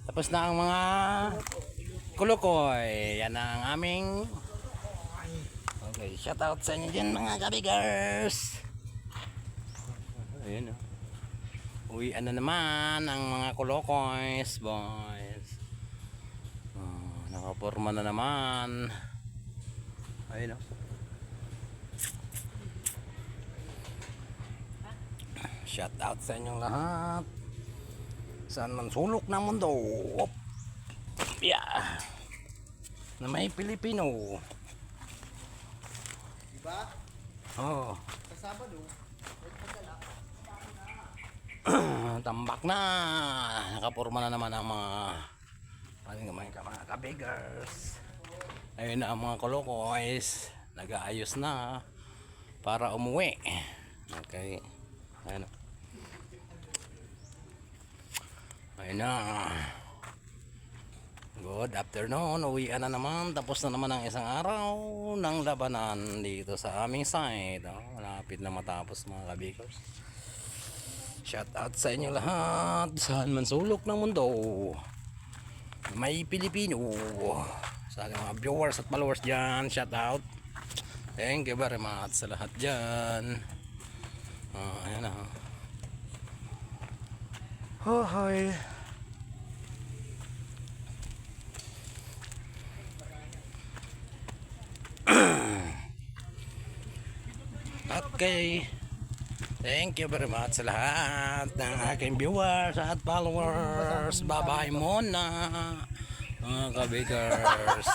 Tapos na ang mga kulukoy. Yan na ang aming. Okay, shout out sa inyo dyan mga kabigers. Ayun o. Uwian na naman ang mga kulukoys, boys. Nakaporma na naman. Ayun o. Shout out sa inyong lahat. Saan man sulok ng mundo. Yeah. Na may Pilipino. Diba? Oh. Sa Sabado. Tambak na. Nakapurma na naman ang mga kabigers. Ayun na ang mga kolokoys. Nag-aayos na para umuwi. Okay. Ayun. Ayun na. Good afternoon. Uwian na naman. Tapos na naman ang isang araw ng labanan dito sa aming side. Malapit na matapos mga kabigers. Shout out sa inyo lahat. Saan man sulok ng mundo. May Pilipino. Sa mga viewers at followers dyan. Shout out. Thank you very much sa lahat dyan. Ayan na. Oh, hi. Okay. Thank you very much sa lahat ng aking viewers at followers. Bye bye muna mga kabigers.